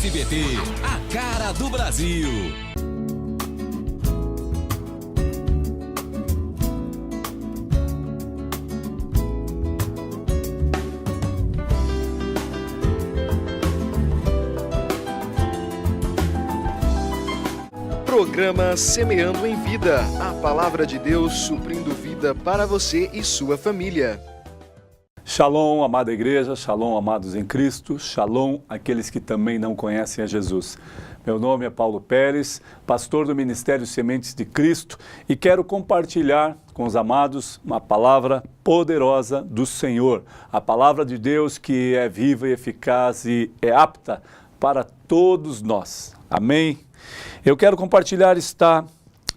SBT, a cara do Brasil. Programa Semeando em Vida, a palavra de Deus suprindo vida para você e sua família. Shalom, amada igreja, shalom, amados em Cristo, shalom, aqueles que também não conhecem a Jesus. Meu nome é Paulo Pérez, pastor do Ministério Sementes de Cristo, e quero compartilhar com os amados uma palavra poderosa do Senhor, a palavra de Deus que é viva e eficaz e é apta para todos nós. Amém? Eu quero compartilhar, está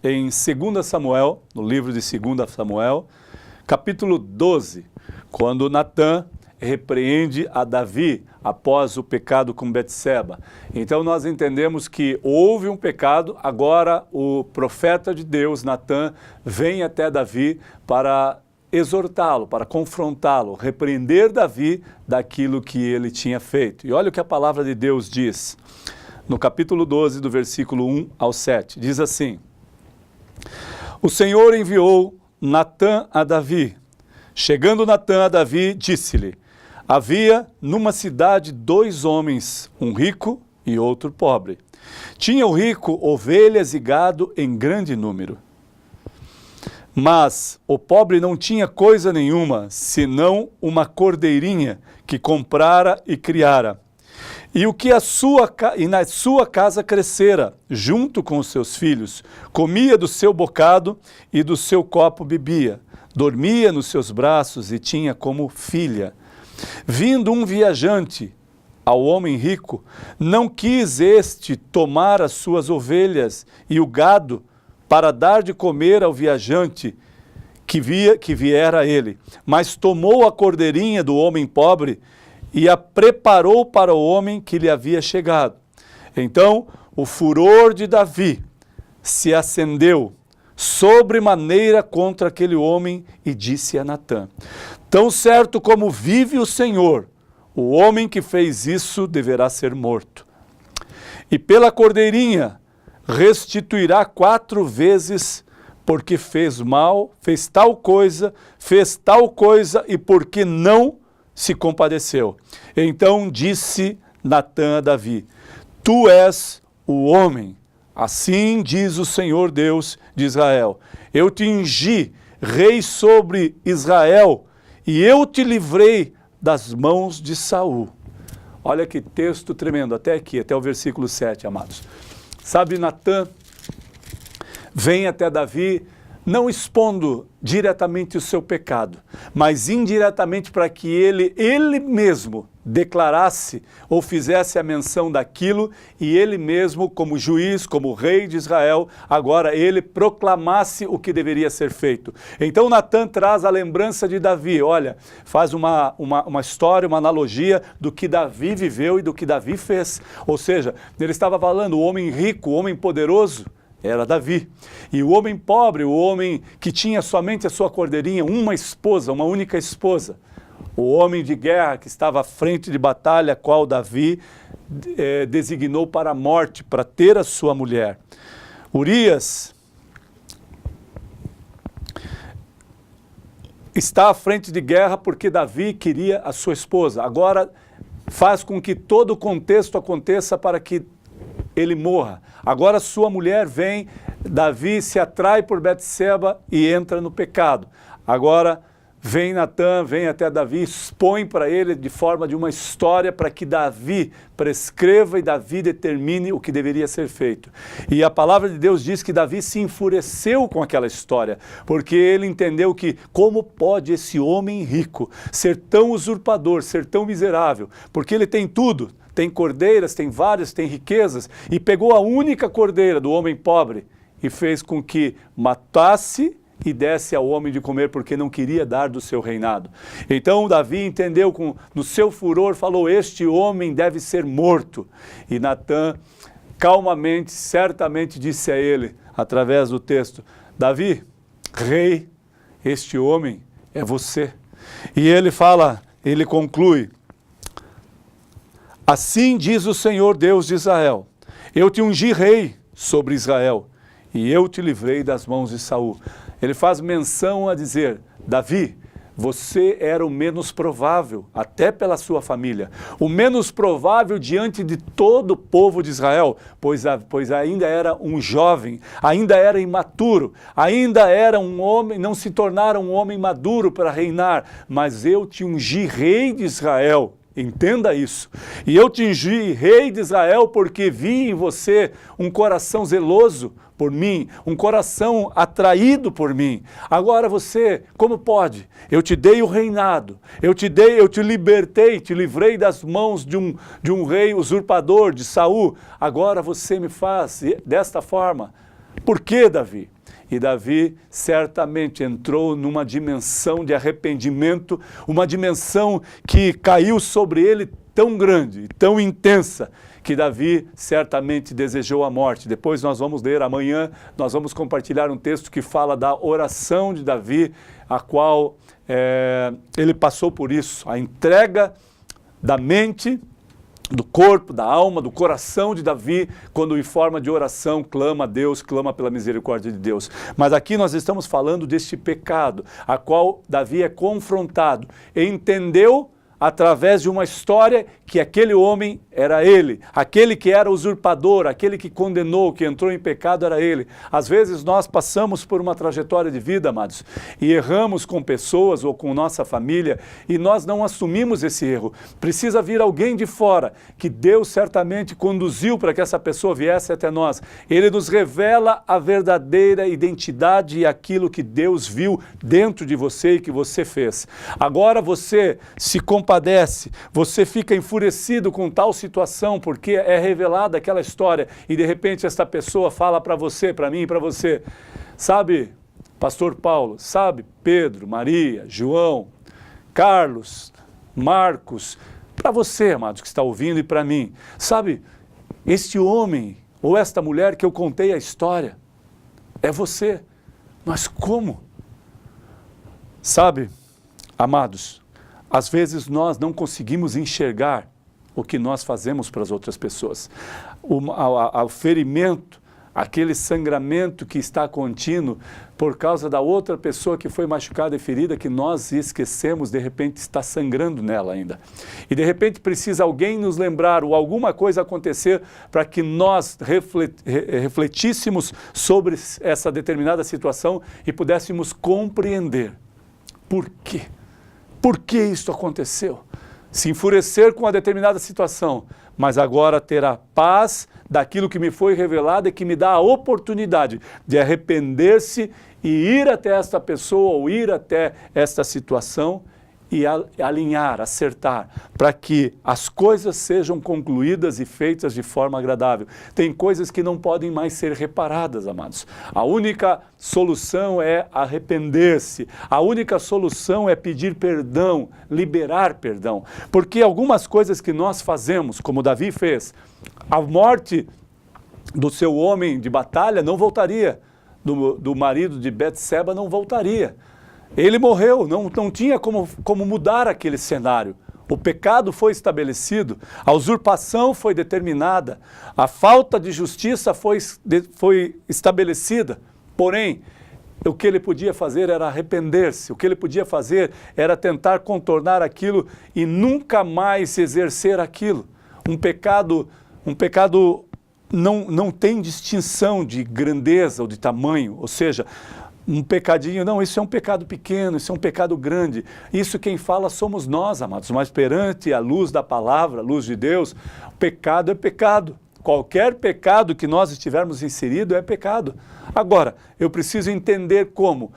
em 2 Samuel, no livro de 2 Samuel, capítulo 12, quando Natã repreende a Davi após o pecado com Betseba. Então nós entendemos que houve um pecado, agora o profeta de Deus, Natã, vem até Davi para exortá-lo, para confrontá-lo, repreender Davi daquilo que ele tinha feito. E olha o que a palavra de Deus diz, no capítulo 12, do versículo 1 ao 7, diz assim: O Senhor enviou Natã a Davi. Chegando Natã a Davi, disse-lhe: Havia numa cidade 2 homens, um rico e outro pobre. Tinha o rico ovelhas e gado em grande número. Mas o pobre não tinha coisa nenhuma, senão uma cordeirinha que comprara e criara. E na sua casa crescera, junto com os seus filhos, comia do seu bocado e do seu copo bebia. Dormia nos seus braços e tinha como filha. Vindo um viajante ao homem rico, não quis este tomar as suas ovelhas e o gado para dar de comer ao viajante que viera a ele, mas tomou a cordeirinha do homem pobre e a preparou para o homem que lhe havia chegado. Então o furor de Davi se acendeu sobremaneira contra aquele homem e disse a Natã: Tão certo como vive o Senhor, o homem que fez isso deverá ser morto. E pela cordeirinha restituirá 4 vezes, porque fez mal, fez tal coisa, e porque não se compadeceu. Então disse Natã a Davi: Tu és o homem. Assim diz o Senhor Deus de Israel: Eu te ungi rei sobre Israel e eu te livrei das mãos de Saul. Olha que texto tremendo, até aqui, até o versículo 7, amados. Sabe, Natã vem até Davi não expondo diretamente o seu pecado, mas indiretamente para que ele mesmo declarasse ou fizesse a menção daquilo e ele mesmo, como juiz, como rei de Israel, agora ele proclamasse o que deveria ser feito. Então Natã traz a lembrança de Davi, olha, faz uma história, uma analogia do que Davi viveu e do que Davi fez. Ou seja, ele estava falando, o homem rico, o homem poderoso, era Davi. E o homem pobre, o homem que tinha somente a sua cordeirinha, uma esposa, uma única esposa, o homem de guerra que estava à frente de batalha, qual Davi designou para a morte, para ter a sua mulher. Urias está à frente de guerra porque Davi queria a sua esposa. Agora faz com que todo o contexto aconteça para que ele morra. Agora sua mulher vem, Davi se atrai por Betseba e entra no pecado. Agora vem Natã, vem até Davi, expõe para ele de forma de uma história para que Davi prescreva e Davi determine o que deveria ser feito. E a palavra de Deus diz que Davi se enfureceu com aquela história, porque ele entendeu que como pode esse homem rico ser tão usurpador, ser tão miserável, porque ele tem tudo, tem cordeiras, tem várias, tem riquezas, e pegou a única cordeira do homem pobre e fez com que matasse e desse ao homem de comer, porque não queria dar do seu reinado. Então Davi entendeu, no seu furor, falou: este homem deve ser morto. E Natã, calmamente, certamente disse a ele, através do texto: Davi, rei, este homem é você. E ele fala, ele conclui: Assim diz o Senhor Deus de Israel, eu te ungi rei sobre Israel, e eu te livrei das mãos de Saul. Ele faz menção a dizer, Davi, você era o menos provável, até pela sua família, o menos provável diante de todo o povo de Israel, pois ainda era um jovem, ainda era imaturo, ainda era um homem, não se tornara um homem maduro para reinar, mas eu te ungi rei de Israel. Entenda isso. E eu te ungi rei de Israel porque vi em você um coração zeloso por mim, um coração atraído por mim. Agora você, como pode? Eu te dei o reinado, eu te libertei, te livrei das mãos de um rei usurpador, de Saul. Agora você me faz desta forma. Por que, Davi? E Davi certamente entrou numa dimensão de arrependimento, uma dimensão que caiu sobre ele tão grande, tão intensa, que Davi certamente desejou a morte. Depois nós vamos ler amanhã, nós vamos compartilhar um texto que fala da oração de Davi, a qual ele passou por isso, a entrega da mente, do corpo, da alma, do coração de Davi, quando em forma de oração clama a Deus, clama pela misericórdia de Deus. Mas aqui nós estamos falando deste pecado, a qual Davi é confrontado, e entendeu através de uma história que aquele homem era ele, aquele que era usurpador, aquele que condenou, que entrou em pecado era ele. Às vezes nós passamos por uma trajetória de vida, amados, e erramos com pessoas ou com nossa família e nós não assumimos esse erro. Precisa vir alguém de fora, que Deus certamente conduziu para que essa pessoa viesse até nós. Ele nos revela a verdadeira identidade e aquilo que Deus viu dentro de você e que você fez. Agora você se compadece, você fica enfurecido com tal situação, porque é revelada aquela história e de repente esta pessoa fala para você, para mim e para você, sabe, Pastor Paulo, sabe, Pedro, Maria, João, Carlos, Marcos, para você, amados, que está ouvindo e para mim, sabe, este homem ou esta mulher que eu contei a história, é você, mas como? Sabe, amados, às vezes nós não conseguimos enxergar o que nós fazemos para as outras pessoas. O ferimento, aquele sangramento que está contínuo por causa da outra pessoa que foi machucada e ferida, que nós esquecemos, de repente está sangrando nela ainda. E de repente precisa alguém nos lembrar ou alguma coisa acontecer para que nós refletíssemos sobre essa determinada situação e pudéssemos compreender por quê. Por que isso aconteceu? Se enfurecer com uma determinada situação, mas agora ter a paz daquilo que me foi revelado e que me dá a oportunidade de arrepender-se e ir até esta pessoa ou ir até esta situação e alinhar, acertar, para que as coisas sejam concluídas e feitas de forma agradável. Tem coisas que não podem mais ser reparadas, amados. A única solução é arrepender-se. A única solução é pedir perdão, liberar perdão. Porque algumas coisas que nós fazemos, como Davi fez, a morte do seu homem de batalha não voltaria, do marido de Betseba não voltaria. Ele morreu, não tinha como mudar aquele cenário. O pecado foi estabelecido, a usurpação foi determinada, a falta de justiça foi estabelecida. Porém, o que ele podia fazer era arrepender-se, o que ele podia fazer era tentar contornar aquilo e nunca mais exercer aquilo. Um pecado não tem distinção de grandeza ou de tamanho, ou seja, um pecadinho, não, isso é um pecado pequeno, isso é um pecado grande. Isso quem fala somos nós, amados, mas perante a luz da palavra, a luz de Deus, o pecado é pecado. Qualquer pecado que nós estivermos inserido é pecado. Agora, eu preciso entender como.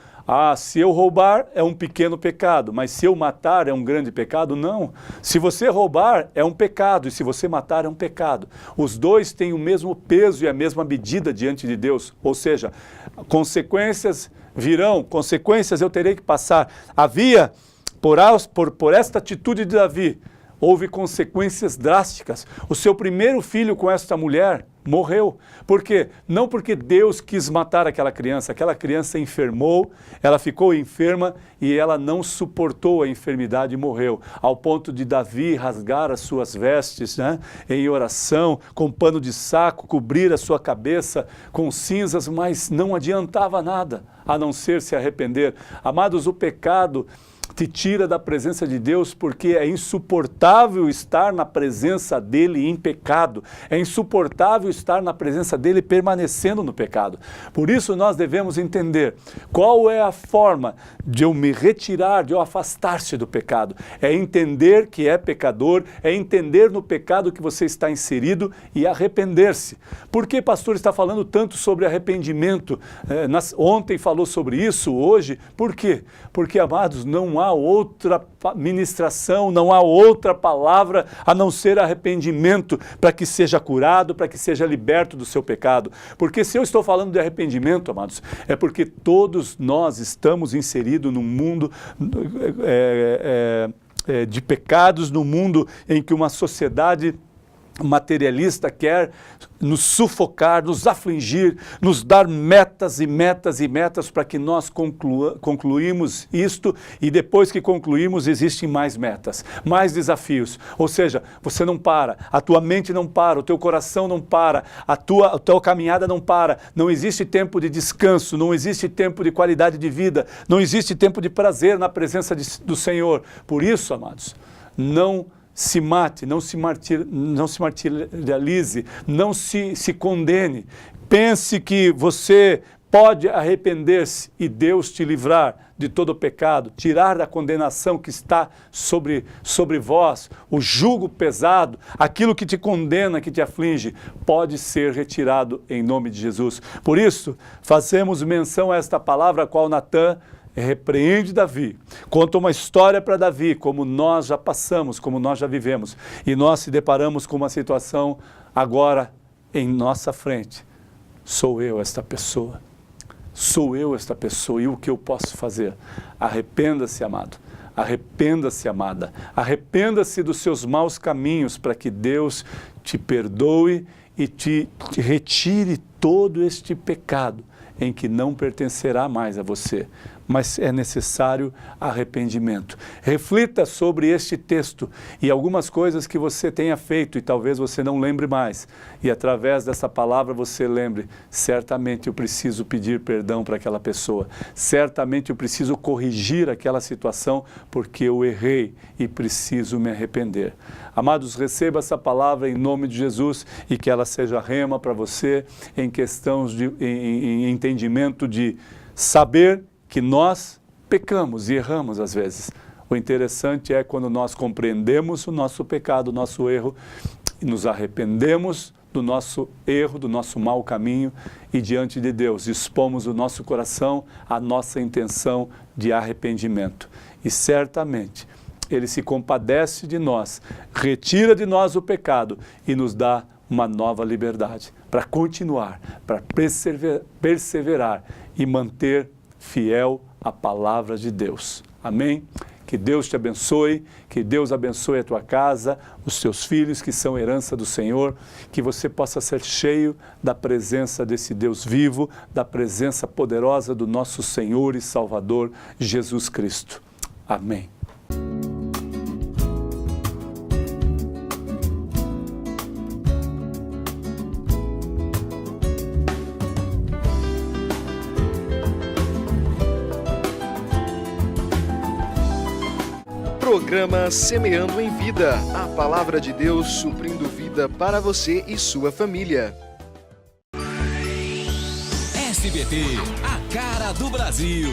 Se eu roubar é um pequeno pecado, mas se eu matar é um grande pecado? Não. Se você roubar é um pecado e se você matar é um pecado. Os dois têm o mesmo peso e a mesma medida diante de Deus. Ou seja, consequências virão, consequências eu terei que passar. Havia, por esta atitude de Davi, houve consequências drásticas. O seu primeiro filho com esta mulher morreu. Por quê? Não porque Deus quis matar aquela criança enfermou, ela ficou enferma e ela não suportou a enfermidade e morreu, ao ponto de Davi rasgar as suas vestes, né, em oração, com pano de saco, cobrir a sua cabeça com cinzas, mas não adiantava nada, a não ser se arrepender. Amados, o pecado te tira da presença de Deus, porque é insuportável estar na presença dele em pecado, é insuportável estar na presença dele permanecendo no pecado. Por isso nós devemos entender qual é a forma de eu me retirar, de eu afastar-se do pecado. É entender que é pecador, é entender no pecado que você está inserido e arrepender-se. Por que, pastor, está falando tanto sobre arrependimento? Ontem falou sobre isso, hoje. Por quê? Porque, amados, não há outra ministração, não há outra palavra a não ser arrependimento para que seja curado, para que seja liberto do seu pecado. Porque se eu estou falando de arrependimento, amados, é porque todos nós estamos inseridos num mundo de pecados, num mundo em que uma sociedade materialista quer nos sufocar, nos afligir, nos dar metas e metas e metas para que nós concluímos isto, e depois que concluímos existem mais metas, mais desafios. Ou seja, você não para, a tua mente não para, o teu coração não para, a tua caminhada não para, não existe tempo de descanso, não existe tempo de qualidade de vida, não existe tempo de prazer na presença do Senhor. Por isso, amados, não se mate, não se martirize, não se condene. Pense que você pode arrepender-se e Deus te livrar de todo o pecado, tirar da condenação que está sobre vós, o jugo pesado, aquilo que te condena, que te aflige, pode ser retirado em nome de Jesus. Por isso, fazemos menção a esta palavra a qual Natã repreende Davi, conta uma história para Davi, como nós já passamos, como nós já vivemos, e nós se deparamos com uma situação agora em nossa frente. Sou eu esta pessoa, e o que eu posso fazer? Arrependa-se, amado, arrependa-se, amada, arrependa-se dos seus maus caminhos, para que Deus te perdoe e te retire todo este pecado em que não pertencerá mais a você. Mas é necessário arrependimento. Reflita sobre este texto e algumas coisas que você tenha feito e talvez você não lembre mais. E através dessa palavra você lembre, certamente eu preciso pedir perdão para aquela pessoa. Certamente eu preciso corrigir aquela situação porque eu errei e preciso me arrepender. Amados, receba essa palavra em nome de Jesus e que ela seja rema para você em questões em entendimento de saber que nós pecamos e erramos às vezes. O interessante é quando nós compreendemos o nosso pecado, o nosso erro, e nos arrependemos do nosso erro, do nosso mau caminho, e diante de Deus expomos o nosso coração, a nossa intenção de arrependimento. E certamente Ele se compadece de nós, retira de nós o pecado e nos dá uma nova liberdade para continuar, para perseverar e manter fiel à palavra de Deus. Amém? Que Deus te abençoe, que Deus abençoe a tua casa, os teus filhos que são herança do Senhor, que você possa ser cheio da presença desse Deus vivo, da presença poderosa do nosso Senhor e Salvador Jesus Cristo. Amém. Programa Semeando em Vida, a palavra de Deus suprindo vida para você e sua família. SBT, a cara do Brasil.